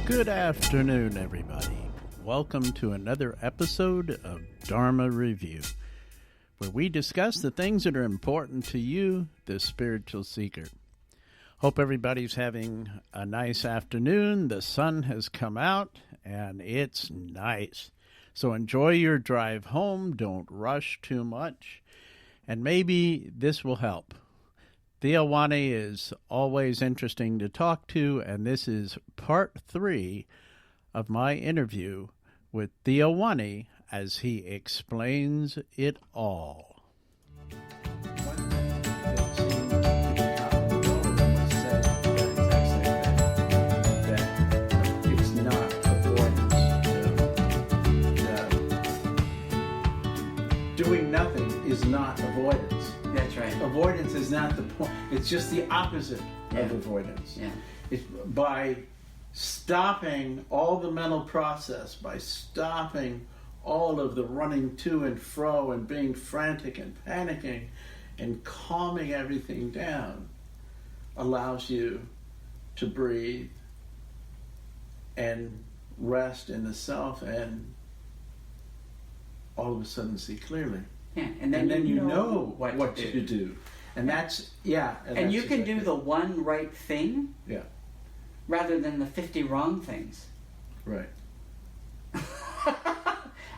Good afternoon, everybody. Welcome to another episode of Dharma Review, where we discuss the things that are important to you, the spiritual seeker. Hope everybody's having a nice afternoon. The sun has come out, and it's nice. So enjoy your drive home. Don't rush too much, and maybe this will help. Theo Wanne is always interesting to talk to, and this is part 3 of my interview with Theo Wanne as he explains it all. Doing nothing is not avoidance. That's right. Avoidance is not the point. It's just the opposite of avoidance. Yeah. It's by stopping all the mental process, by stopping all of the running to and fro and being frantic and panicking and calming everything down, allows you to breathe and rest in the self and all of a sudden see clearly. Yeah, and then you know what to do. And that's, yeah. And you can do the one right thing rather than the 50 wrong things. Right.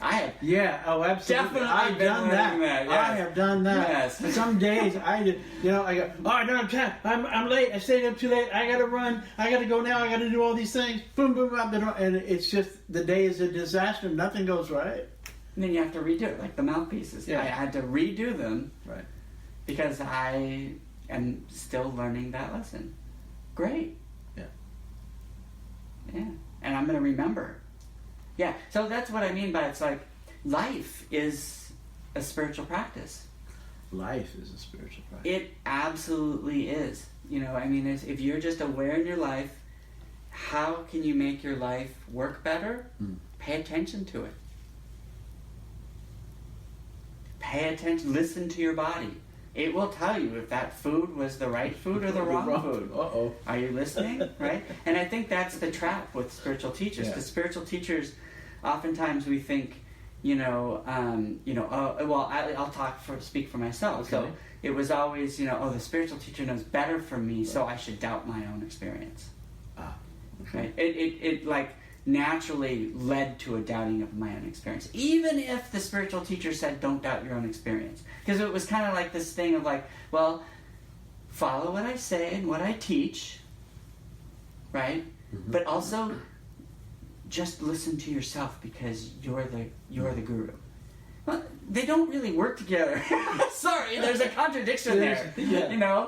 I have. Yeah, oh, absolutely. Definitely I've done that. Yes. I have done that. Yes. Some days I go, oh, no, I'm late. I stayed up too late. I got to run. I got to go now. I got to do all these things. Boom, boom, out the door. And it's just, the day is a disaster. Nothing goes right. And then you have to redo it, like the mouthpieces. Yeah. I had to redo them. Right. Because I am still learning that lesson. Great. Yeah. Yeah. And I'm going to remember. Yeah. So that's what I mean by it's like life is a spiritual practice. Life is a spiritual practice. It absolutely is. You know, I mean, if you're just aware in your life, how can you make your life work better? Pay attention to it. Pay attention, listen to your body. It will tell you if that food was the right food or the wrong food. Uh-oh. Are you listening? Right? And I think that's the trap with spiritual teachers. Because spiritual teachers, oftentimes we think, I'll speak for myself. Okay. So it was always, the spiritual teacher knows better for me, so I should doubt my own experience. Okay. Right? It like naturally led to a doubting of my own experience, even if the spiritual teacher said don't doubt your own experience, because it was kind of like this thing of like, well, follow what I say and what I teach, right? But also just listen to yourself because you're the guru. Well, they don't really work together. Sorry, there's a contradiction there. Yeah.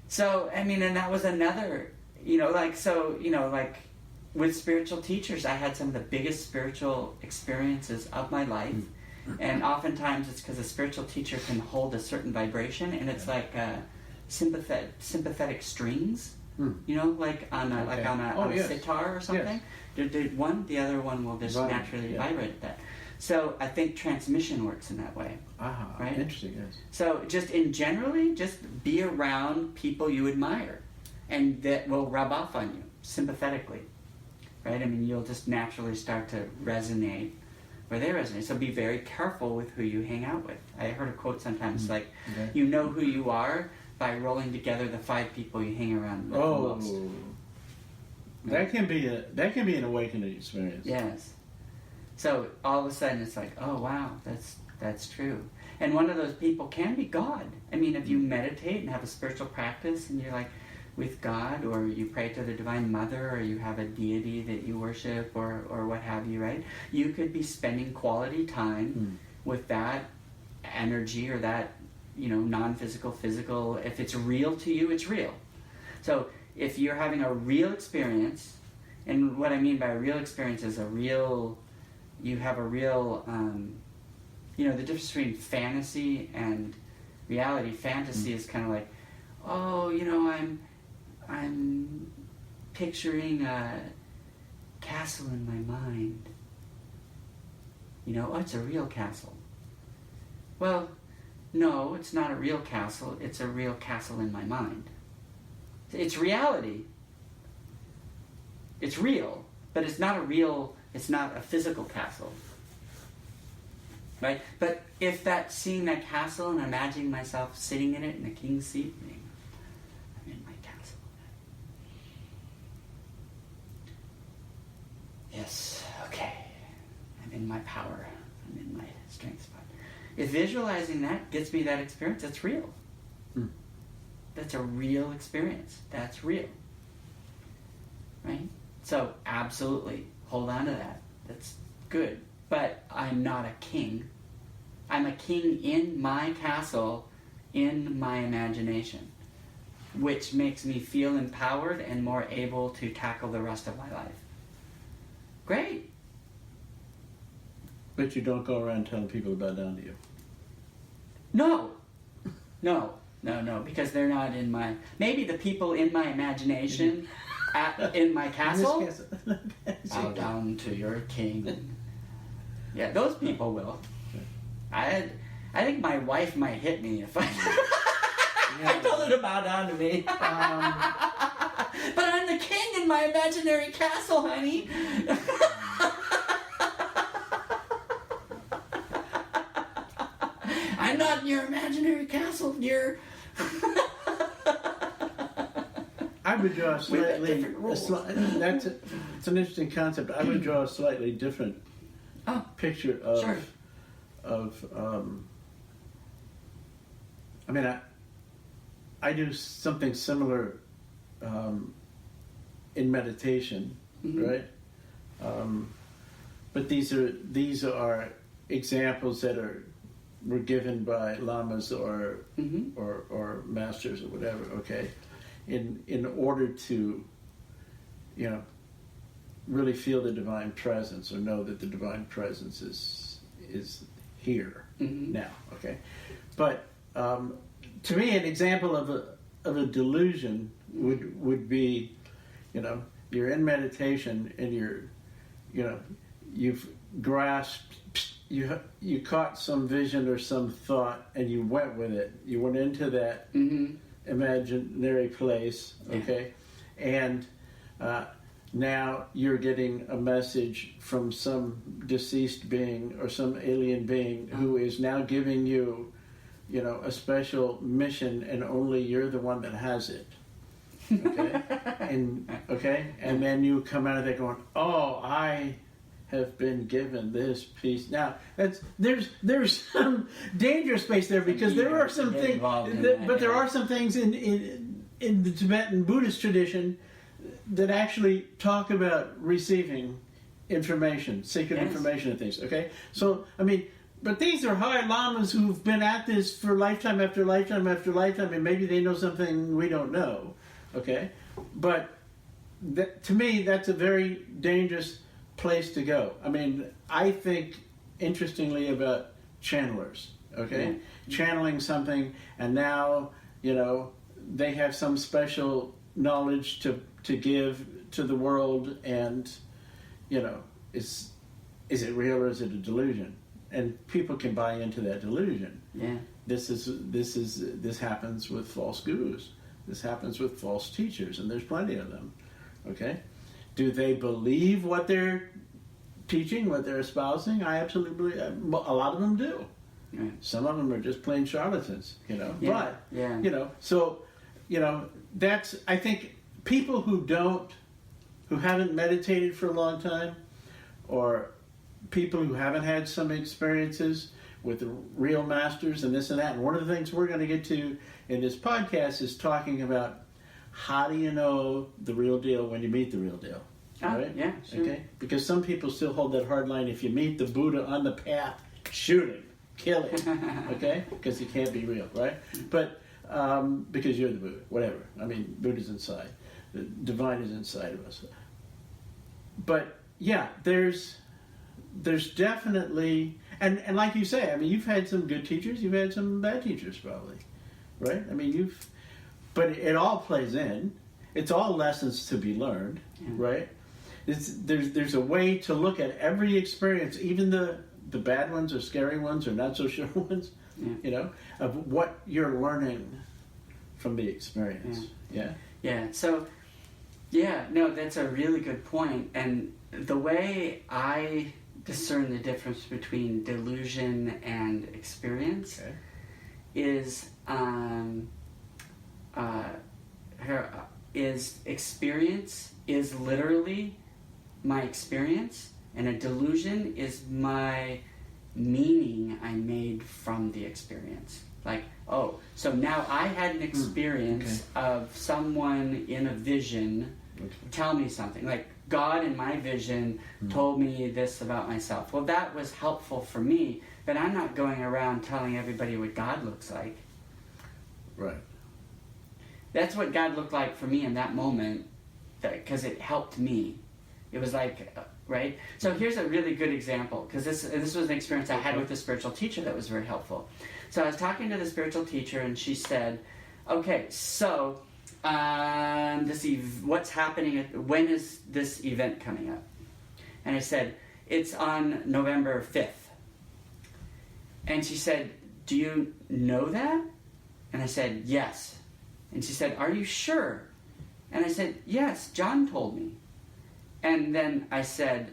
So I mean, and that was another. With spiritual teachers, I had some of the biggest spiritual experiences of my life. And oftentimes it's because a spiritual teacher can hold a certain vibration, and it's like sympathetic strings, like on a sitar or something. Yes. The other one will just naturally vibrate that. So I think transmission works in that way. Right? Interesting, yes. So just just be around people you admire. And that will rub off on you sympathetically, right? I mean, you'll just naturally start to resonate where they resonate. So be very careful with who you hang out with. I heard a quote sometimes you know who you are by rolling together the 5 people you hang around with most. That can be an awakening experience. Yes. So all of a sudden it's like, oh wow, that's true. And one of those people can be God. I mean, if you meditate and have a spiritual practice, and you're like, with God, or you pray to the Divine Mother, or you have a deity that you worship, or what have you, right? You could be spending quality time with that energy or that, non-physical, physical. If it's real to you, it's real. So if you're having a real experience, and what I mean by a real experience is you have a real, the difference between fantasy and reality. Fantasy is kind of like, I'm picturing a castle in my mind. It's a real castle. Well, no, it's not a real castle. It's a real castle in my mind. It's reality. It's real, but it's not a physical castle. Right? But if seeing that castle and imagining myself sitting in it in a king's seat, I'm in my castle. Yes, okay. I'm in my power. I'm in my strength spot. If visualizing that gets me that experience, that's real. That's a real experience. That's real. Right? So, absolutely, hold on to that. That's good. But I'm not a king. I'm a king in my castle, in my imagination, which makes me feel empowered and more able to tackle the rest of my life. Great. But you don't go around telling people to bow down to you. No, because they're not in my... Maybe the people in my imagination in my castle, bow down to your king. Yeah, those people will. I think my wife might hit me if I told her to bow down to me. But I'm the king in my imaginary castle, honey. I'm not in your imaginary castle, dear. I would draw it's an interesting concept. I would draw a slightly different picture of sure. I mean, I do something similar in meditation, right? But these are examples that were given by lamas or masters or whatever. Okay, in order to, really feel the divine presence or know that the divine presence is here now. Okay, but to me, an example of a delusion would be, you're in meditation and you've grasped, you caught some vision or some thought and you went with it. You went into that imaginary place. Okay, and now you're getting a message from some deceased being or some alien being who is now giving you, a special mission, and only you're the one that has it. Okay, and then you come out of there going, "Oh, I have been given this piece." Now, there's some danger space there because there are some things, but there are some things in the Tibetan Buddhist tradition that actually talk about receiving information, sacred information and things, okay? So, I mean, but these are high lamas who've been at this for lifetime after lifetime after lifetime, and maybe they know something we don't know, okay? But to me, that's a very dangerous place to go. I mean, I think, interestingly, about channelers, okay? Channeling something, and now, they have some special knowledge to give to the world, and is it real or is it a delusion? And people can buy into that delusion. Yeah. This happens with false gurus. This happens with false teachers, and there's plenty of them. Okay, do they believe what they're teaching, what they're espousing? I absolutely believe. A lot of them do. Right. Some of them are just plain charlatans. So that's, I think, people who haven't meditated for a long time, or people who haven't had some experiences with the real masters and this and that. And one of the things we're going to get to in this podcast is talking about how do you know the real deal when you meet the real deal. Right? Yeah, sure. Okay? Because some people still hold that hard line, if you meet the Buddha on the path, shoot him, kill him, okay? Because he can't be real, right? But because you're the Buddha, whatever. I mean, Buddha's inside. The divine is inside of us. But yeah, there's definitely, and like you say, I mean, you've had some good teachers, you've had some bad teachers probably, right? I mean, but it all plays in. It's all lessons to be learned, right? There's a way to look at every experience, even the bad ones or scary ones or not so sure ones, of what you're learning from the experience. Yeah. So Yeah, no, that's a really good point. And the way I discern the difference between delusion and experience is experience is literally my experience, and a delusion is my meaning I made from the experience. Like, oh, so now I had an experience of someone in a vision tell me something. Like, God in my vision told me this about myself. Well, that was helpful for me, but I'm not going around telling everybody what God looks like. Right. That's what God looked like for me in that moment, because it helped me. It was like, right? So here's a really good example, because this was an experience I had with a spiritual teacher that was very helpful. So I was talking to the spiritual teacher, and she said, okay, so what's happening, when is this event coming up? And I said, it's on November 5th. And she said, do you know that? And I said, yes. And she said, are you sure? And I said, yes, John told me. And then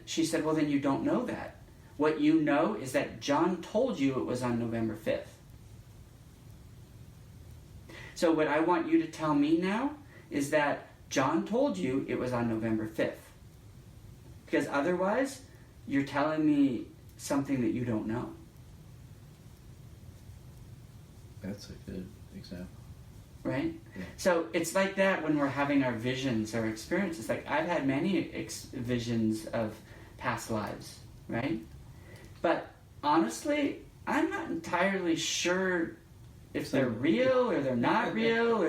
she said, well, then you don't know that. What you know is that John told you it was on November 5th. So what I want you to tell me now is that John told you it was on November 5th. Because otherwise, you're telling me something that you don't know. That's a good example. Right? Yeah. So it's like that when we're having our visions or experiences. Like, I've had many visions of past lives, right? But honestly, I'm not entirely sure if they're real or they're not real,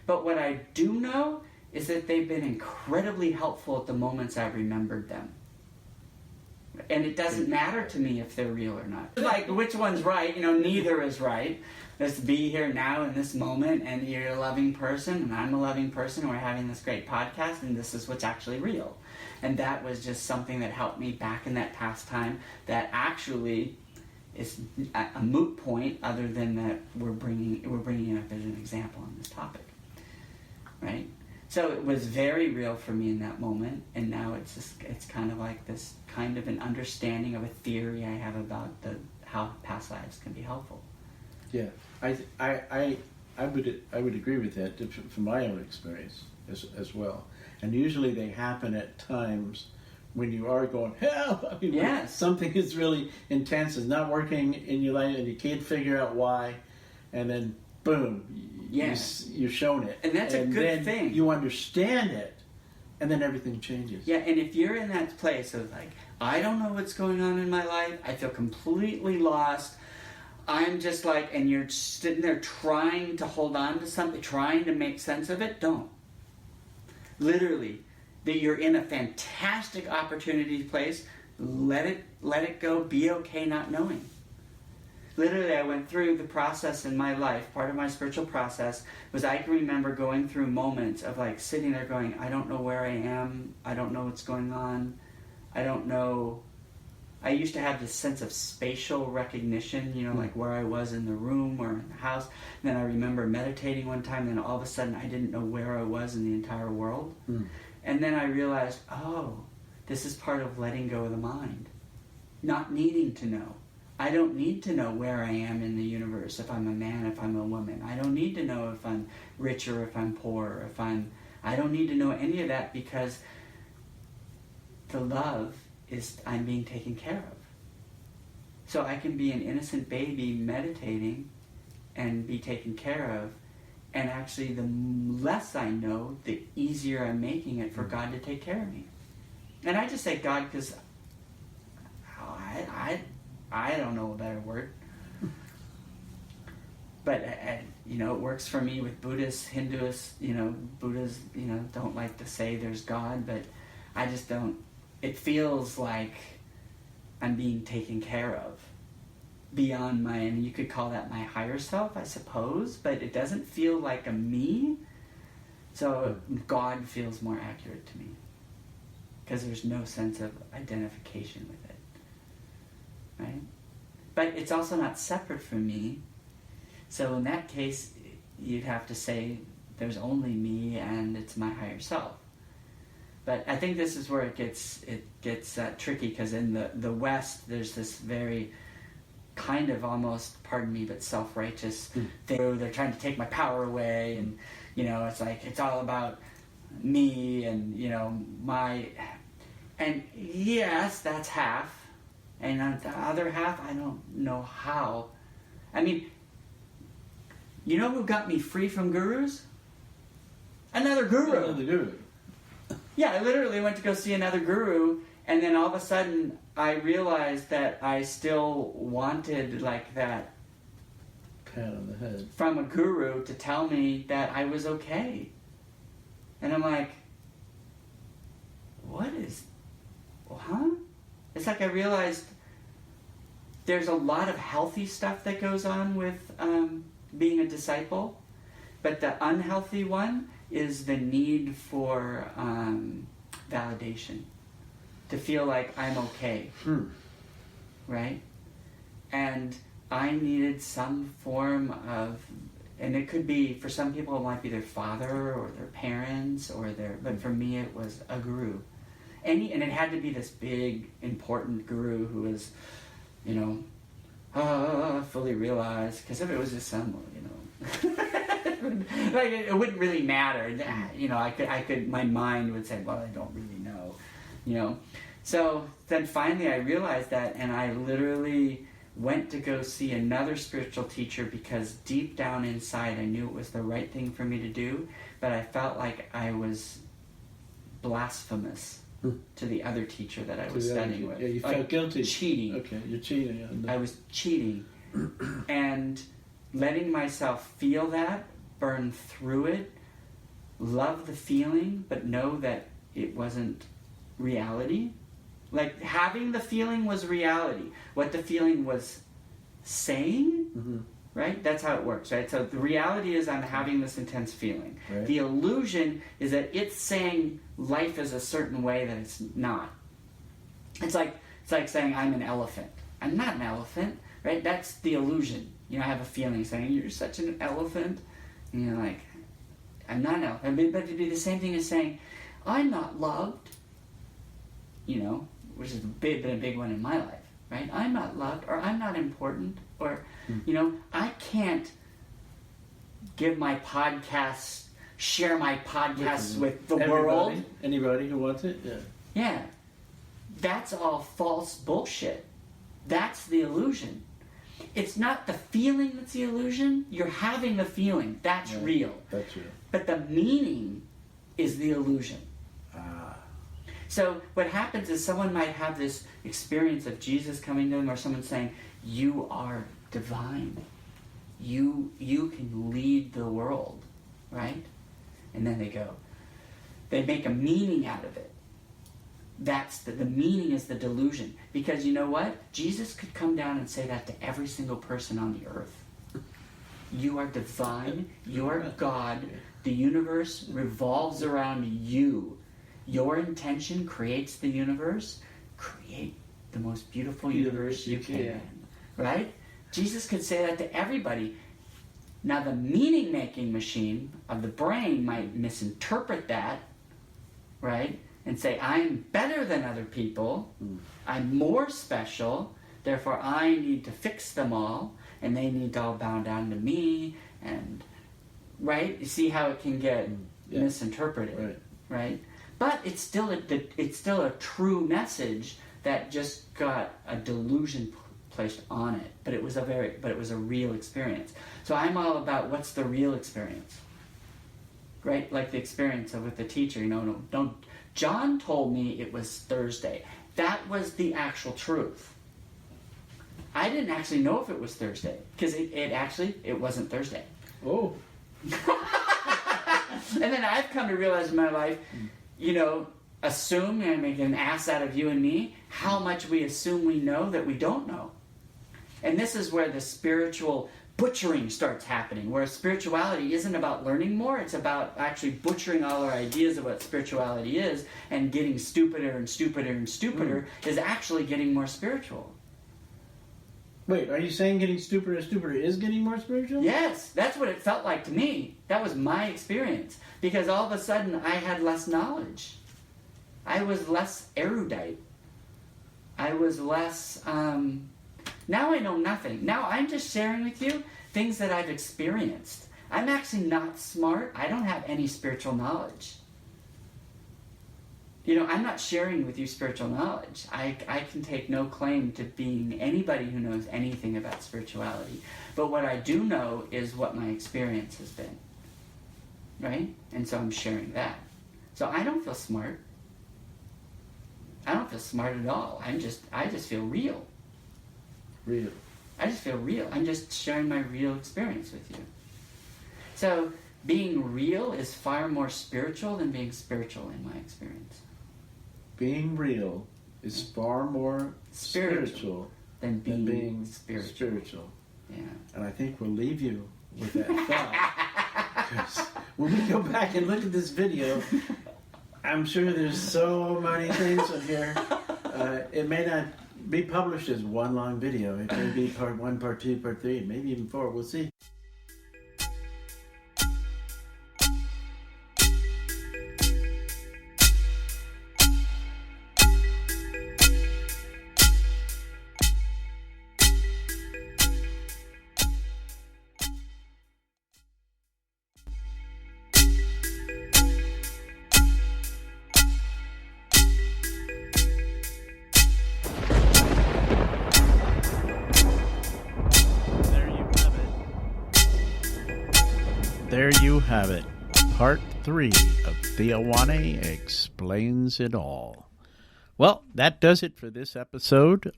but what I do know is that they've been incredibly helpful at the moments I've remembered them. And it doesn't matter to me if they're real or not. Like, which one's right? Neither is right. Let's be here now in this moment, and you're a loving person, and I'm a loving person, and we're having this great podcast, and this is what's actually real. And that was just something that helped me back in that past time that actually is a moot point, other than that we're bringing it up as an example on this topic, right? So it was very real for me in that moment, and now it's kind of like this kind of an understanding of a theory I have about how past lives can be helpful. Yeah, I would agree with that from my own experience as well. And usually they happen at times when you are going, help! I mean, yes. Something is really intense, is not working in your life, and you can't figure out why, and then boom, yes. you're shown it. And that's a good thing. You understand it, and then everything changes. Yeah, and if you're in that place of like, I don't know what's going on in my life, I feel completely lost, I'm just like, and you're sitting there trying to hold on to something, trying to make sense of it, don't. Literally, that you're in a fantastic opportunity place, let it go, be okay not knowing. Literally, I went through the process in my life. Part of my spiritual process was I can remember going through moments of like sitting there going, I don't know where I am, I don't know what's going on, I don't know. I used to have this sense of spatial recognition, like where I was in the room or in the house. And then I remember meditating one time, and then all of a sudden I didn't know where I was in the entire world. And then I realized, oh, this is part of letting go of the mind. Not needing to know. I don't need to know where I am in the universe, if I'm a man, if I'm a woman. I don't need to know if I'm rich or if I'm poor, I don't need to know any of that, because the love is I'm being taken care of. So I can be an innocent baby meditating and be taken care of, and actually the less I know, the easier I'm making it for God to take care of me. And I just say God because I don't know a better word. But it works for me with Buddhists, Hindus. Buddhists, don't like to say there's God, but I just don't. It feels like I'm being taken care of beyond you could call that my higher self, I suppose, but it doesn't feel like a me. So God feels more accurate to me, because there's no sense of identification with it, right? But it's also not separate from me. So in that case, you'd have to say there's only me and it's my higher self. But I think this is where it gets tricky, because in the West there's this very kind of almost, pardon me, but self-righteous thing. They're trying to take my power away, and it's like it's all about me, and and yes, that's half, and on the other half, I don't know how. I mean, you know who got me free from gurus? Another guru. Another guru. Yeah, I literally went to go see another guru, and then all of a sudden I realized that I still wanted like that pat on the head from a guru to tell me that I was okay. And I'm like, It's like I realized there's a lot of healthy stuff that goes on with being a disciple, but the unhealthy one is the need for validation, to feel like I'm okay, right? And I needed some form of, and it could be, for some people it might be their father or their parents or but for me it was a guru. And it had to be this big, important guru who was, fully realized, because if it was just some, like it wouldn't really matter. I could, my mind would say, well, I don't really know, So then finally I realized that, and I literally went to go see another spiritual teacher, because deep down inside I knew it was the right thing for me to do, but I felt like I was blasphemous to the other teacher that I was studying with. Yeah, you felt guilty. Cheating. Okay, you're cheating. I was cheating. And letting myself feel that, burn through it, love the feeling, but know that it wasn't reality. Like, having the feeling was reality. What the feeling was saying, right? That's how it works, right? So the reality is I'm having this intense feeling. Right. The illusion is that it's saying life is a certain way that it's not. It's like saying I'm an elephant. I'm not an elephant, right? That's the illusion. I have a feeling saying you're such an elephant, and you're like, I'm not an elephant. But it'd be the same thing as saying I'm not loved, which has been a big one in my life, right? I'm not loved, or I'm not important, or, I can't give my podcasts, share my podcasts with the world. Anybody who wants it, yeah. Yeah. That's all false bullshit. That's the illusion. It's not the feeling that's the illusion. You're having the feeling. That's real. That's real. But the meaning is the illusion. So what happens is someone might have this experience of Jesus coming to them, or someone saying, you are divine. You can lead the world, right? And then they make a meaning out of it. That's the meaning is the delusion. Because you know what? Jesus could come down and say that to every single person on the earth. You are divine. You are God. The universe revolves around you. Your intention creates the universe. Create the most beautiful universe you can. Right? Jesus could say that to everybody. Now the meaning-making machine of the brain might misinterpret that, right? And say, I'm better than other people. I'm more special. Therefore, I need to fix them all. And they need to all bow down to me. And, right? You see how it can get misinterpreted, right? But it's still a true message that just got a delusion placed on it. But it was a real experience. So I'm all about what's the real experience, right? Like the experience with the teacher. Don't. John told me it was Thursday. That was the actual truth. I didn't actually know if it was Thursday, because it wasn't Thursday. Oh. And then I've come to realize in my life, assume, and make an ass out of you and me, how much we assume we know that we don't know. And this is where the spiritual butchering starts happening, where spirituality isn't about learning more, it's about actually butchering all our ideas of what spirituality is, and getting stupider and stupider and stupider is actually getting more spiritual. Wait, are you saying getting stupider and stupider is getting more spiritual? Yes, that's what it felt like to me. That was my experience. Because all of a sudden I had less knowledge. I was less erudite. I was less, now I know nothing. Now I'm just sharing with you things that I've experienced. I'm actually not smart. I don't have any spiritual knowledge. You know, I'm not sharing with you spiritual knowledge. I can take no claim to being anybody who knows anything about spirituality. But what I do know is what my experience has been. Right? And so I'm sharing that. So I don't feel smart. I don't feel smart at all. I just feel real. Real. I just feel real. I'm just sharing my real experience with you. So being real is far more spiritual than being spiritual in my experience. Being real is far more spiritual than being spiritual. Yeah. And I think we'll leave you with that thought. Because when we go back and look at this video, I'm sure there's so many things in here. It may not be published as one long video. It may be part 1, part 2, part 3, maybe even 4. We'll see. There you have it. Part 3 of Theo Wanne Explains It All. Well, that does it for this episode.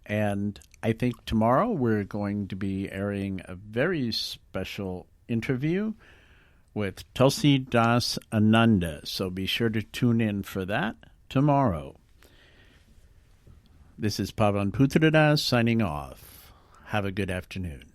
And I think tomorrow we're going to be airing a very special interview with Tulsi Das Ananda. So be sure to tune in for that tomorrow. This is Pavan Putradas signing off. Have a good afternoon.